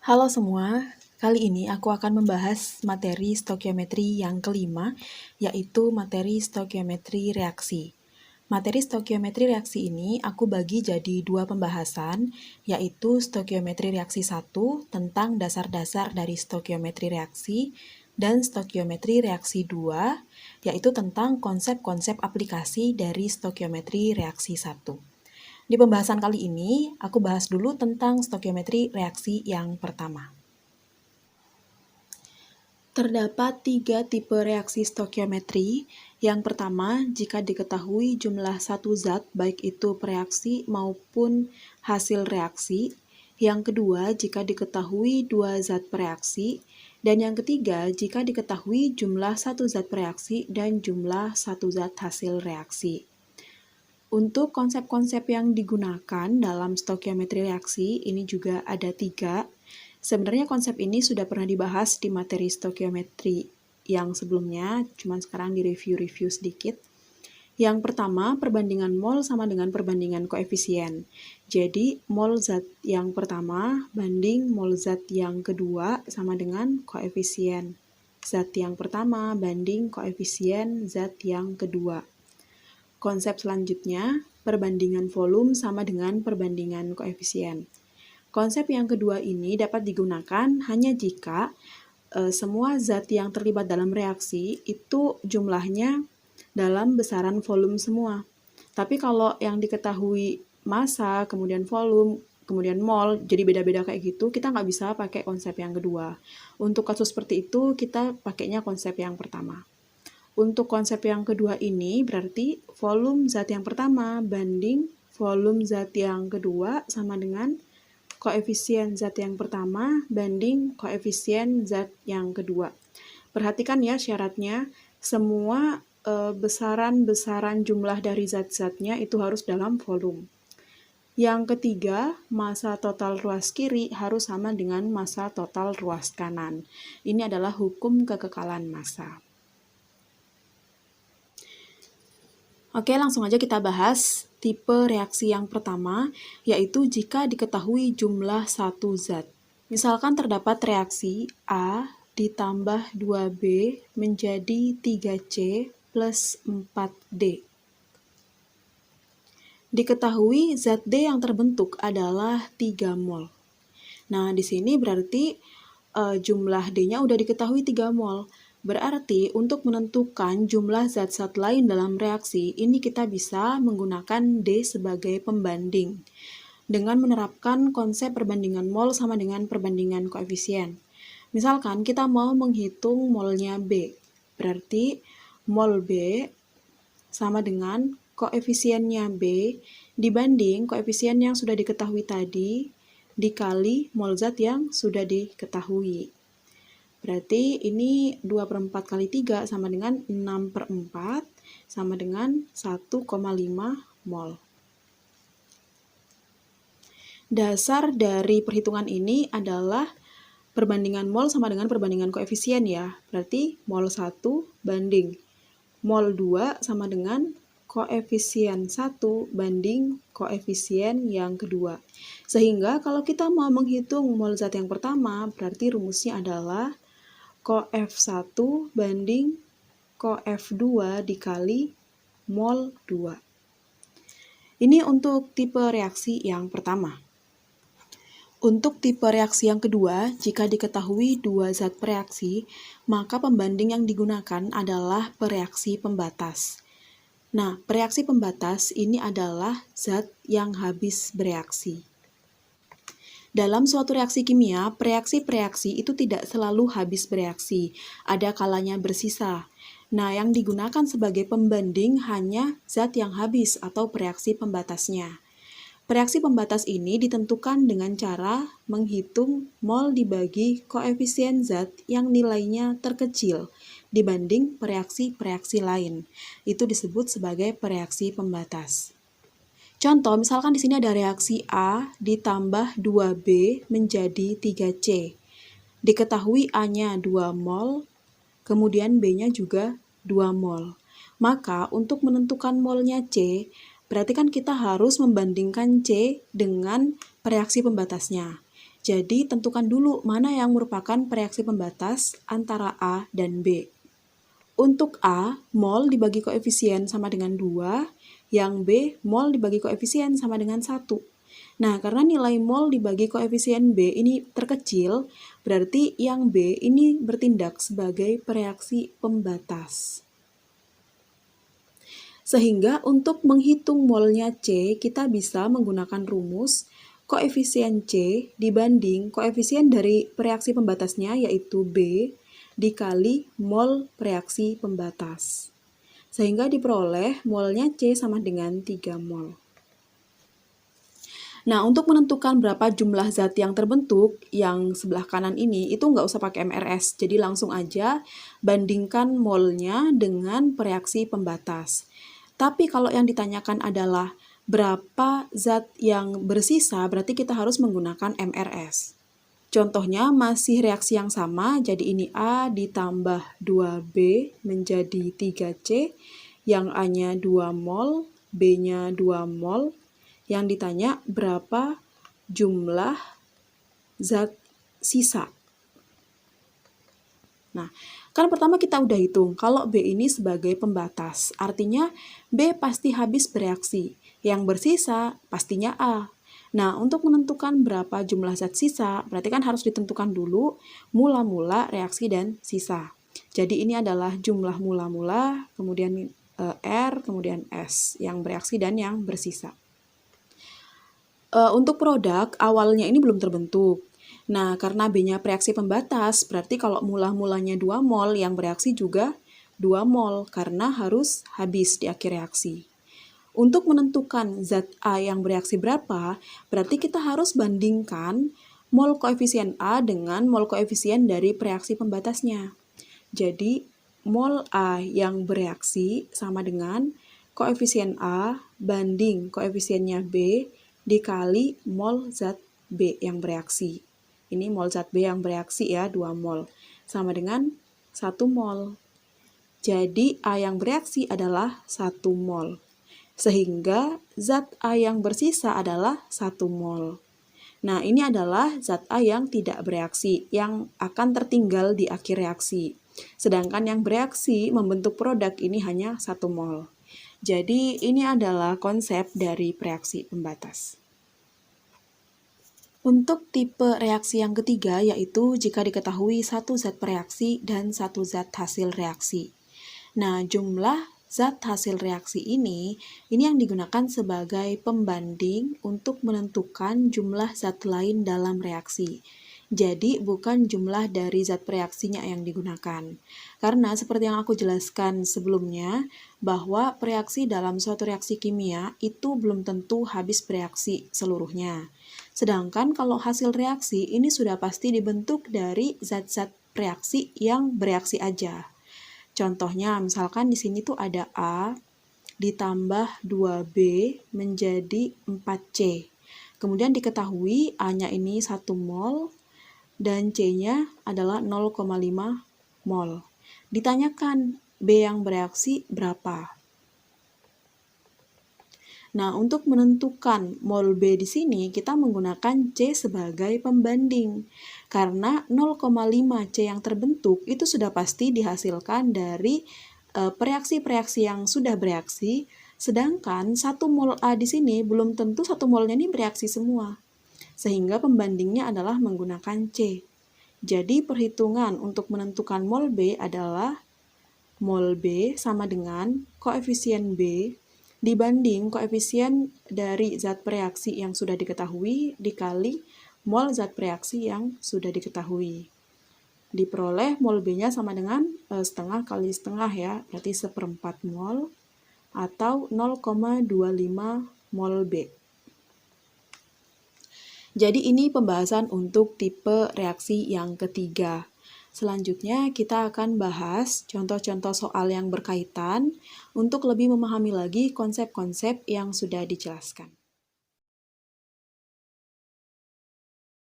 Halo semua, kali ini aku akan membahas materi stokiometri yang kelima, yaitu materi stokiometri reaksi. Materi stokiometri reaksi ini aku bagi jadi dua pembahasan, yaitu stokiometri reaksi 1 tentang dasar-dasar dari stokiometri reaksi, dan stokiometri reaksi 2, yaitu tentang konsep-konsep aplikasi dari stokiometri reaksi 1. Di pembahasan kali ini, aku bahas dulu tentang stokiometri reaksi yang pertama. Terdapat 3 tipe reaksi stokiometri. Yang pertama, jika diketahui jumlah satu zat, baik itu reaksi maupun hasil reaksi. Yang kedua, jika diketahui 2 zat reaksi. Dan yang ketiga, jika diketahui jumlah satu zat reaksi dan jumlah satu zat hasil reaksi. Untuk konsep-konsep yang digunakan dalam stokiometri reaksi, ini juga ada 3. Sebenarnya konsep ini sudah pernah dibahas di materi stokiometri yang sebelumnya, cuman sekarang di-review sedikit. Yang pertama, perbandingan mol sama dengan perbandingan koefisien. Jadi, mol zat yang pertama banding mol zat yang kedua sama dengan koefisien zat yang pertama banding koefisien zat yang kedua. Konsep selanjutnya, perbandingan volume sama dengan perbandingan koefisien. Konsep yang kedua ini dapat digunakan hanya jika semua zat yang terlibat dalam reaksi itu jumlahnya dalam besaran volume semua. Tapi kalau yang diketahui massa, kemudian volume, kemudian mol, jadi beda-beda kayak gitu, kita nggak bisa pakai konsep yang kedua. Untuk kasus seperti itu, kita pakainya konsep yang pertama. Untuk konsep yang kedua ini berarti volume zat yang pertama banding volume zat yang kedua sama dengan koefisien zat yang pertama banding koefisien zat yang kedua. Perhatikan ya syaratnya, semua besaran-besaran jumlah dari zat-zatnya itu harus dalam volume. Yang ketiga, massa total ruas kiri harus sama dengan massa total ruas kanan. Ini adalah hukum kekekalan massa. Oke, langsung aja kita bahas tipe reaksi yang pertama, yaitu jika diketahui jumlah satu zat. Misalkan terdapat reaksi A ditambah 2B menjadi 3C plus 4D. Diketahui zat D yang terbentuk adalah 3 mol. Nah, di sini berarti jumlah D-nya udah diketahui 3 mol. Berarti untuk menentukan jumlah zat-zat lain dalam reaksi, ini kita bisa menggunakan D sebagai pembanding dengan menerapkan konsep perbandingan mol sama dengan perbandingan koefisien. Misalkan kita mau menghitung molnya B, berarti mol B sama dengan koefisiennya B dibanding koefisien yang sudah diketahui tadi dikali mol zat yang sudah diketahui. Berarti ini 2/4 kali 3 sama dengan 6/4 sama dengan 1,5 mol. Dasar dari perhitungan ini adalah perbandingan mol sama dengan perbandingan koefisien ya. Berarti mol 1 banding mol 2 sama dengan koefisien 1 banding koefisien yang kedua. Sehingga kalau kita mau menghitung mol zat yang pertama, berarti rumusnya adalah Cof 1 banding Cof 2 dikali mol 2. Ini untuk tipe reaksi yang pertama. Untuk tipe reaksi yang kedua, jika diketahui 2 zat bereaksi, maka pembanding yang digunakan adalah pereaksi pembatas. Nah, pereaksi pembatas ini adalah zat yang habis bereaksi. Dalam suatu reaksi kimia, reaksi-reaksi itu tidak selalu habis bereaksi, ada kalanya bersisa. Nah, yang digunakan sebagai pembanding hanya zat yang habis atau reaksi pembatasnya. Reaksi pembatas ini ditentukan dengan cara menghitung mol dibagi koefisien zat yang nilainya terkecil dibanding reaksi-reaksi lain. Itu disebut sebagai reaksi pembatas. Contoh, misalkan di sini ada reaksi A ditambah 2B menjadi 3C. Diketahui A-nya 2 mol, kemudian B-nya juga 2 mol. Maka untuk menentukan molnya C, berarti kan kita harus membandingkan C dengan reaksi pembatasnya. Jadi tentukan dulu mana yang merupakan reaksi pembatas antara A dan B. Untuk A, mol dibagi koefisien sama dengan 2, yang B, mol dibagi koefisien sama dengan 1. Nah, karena nilai mol dibagi koefisien B ini terkecil, berarti yang B ini bertindak sebagai reaksi pembatas. Sehingga untuk menghitung molnya C, kita bisa menggunakan rumus koefisien C dibanding koefisien dari reaksi pembatasnya, yaitu B, dikali mol reaksi pembatas. Sehingga diperoleh molnya C sama dengan 3 mol. Nah, untuk menentukan berapa jumlah zat yang terbentuk, yang sebelah kanan ini, itu nggak usah pakai MRS. Jadi langsung aja bandingkan molnya dengan reaksi pembatas. Tapi kalau yang ditanyakan adalah berapa zat yang bersisa, berarti kita harus menggunakan MRS. Contohnya masih reaksi yang sama, jadi ini A ditambah 2B menjadi 3C, yang A-nya 2 mol, B-nya 2 mol. Yang ditanya berapa jumlah zat sisa. Nah, kan pertama kita udah hitung kalau B ini sebagai pembatas. Artinya B pasti habis bereaksi. Yang bersisa pastinya A. Nah, untuk menentukan berapa jumlah zat sisa, berarti kan harus ditentukan dulu mula-mula reaksi dan sisa. Jadi ini adalah jumlah mula-mula, kemudian R, kemudian S, yang bereaksi dan yang bersisa. Untuk produk, awalnya ini belum terbentuk. Nah, karena B-nya reaksi pembatas, berarti kalau mula-mulanya 2 mol, yang bereaksi juga 2 mol, karena harus habis di akhir reaksi. Untuk menentukan zat A yang bereaksi berapa, berarti kita harus bandingkan mol koefisien A dengan mol koefisien dari reaksi pembatasnya. Jadi, mol A yang bereaksi sama dengan koefisien A banding koefisiennya B dikali mol zat B yang bereaksi. Ini mol zat B yang bereaksi ya, 2 mol. Sama dengan 1 mol. Jadi A yang bereaksi adalah 1 mol. Sehingga zat A yang bersisa adalah 1 mol. Nah, ini adalah zat A yang tidak bereaksi, yang akan tertinggal di akhir reaksi. Sedangkan yang bereaksi membentuk produk ini hanya 1 mol. Jadi, ini adalah konsep dari reaksi pembatas. Untuk tipe reaksi yang ketiga, yaitu jika diketahui satu zat bereaksi dan satu zat hasil reaksi. Nah, jumlah zat hasil reaksi ini yang digunakan sebagai pembanding untuk menentukan jumlah zat lain dalam reaksi. Jadi, bukan jumlah dari zat reaksinya yang digunakan. Karena seperti yang aku jelaskan sebelumnya, bahwa reaksi dalam suatu reaksi kimia itu belum tentu habis bereaksi seluruhnya. Sedangkan kalau hasil reaksi ini sudah pasti dibentuk dari zat-zat reaksi yang bereaksi aja. Contohnya, misalkan di sini tuh ada A ditambah 2B menjadi 4C. Kemudian diketahui A-nya ini 1 mol, dan C-nya adalah 0,5 mol. Ditanyakan B yang bereaksi berapa? Nah, untuk menentukan mol B di sini, kita menggunakan C sebagai pembanding. Karena 0,5 C yang terbentuk itu sudah pasti dihasilkan dari reaksi-reaksi yang sudah bereaksi, sedangkan 1 mol A di sini belum tentu 1 molnya ini bereaksi semua. Sehingga pembandingnya adalah menggunakan C. Jadi perhitungan untuk menentukan mol B adalah mol B sama dengan koefisien B dibanding koefisien dari zat reaksi yang sudah diketahui dikali mol zat reaksi yang sudah diketahui. Diperoleh mol B-nya sama dengan setengah kali setengah ya, berarti 1/4 mol atau 0,25 mol B. Jadi ini pembahasan untuk tipe reaksi yang ketiga. Selanjutnya kita akan bahas contoh-contoh soal yang berkaitan untuk lebih memahami lagi konsep-konsep yang sudah dijelaskan.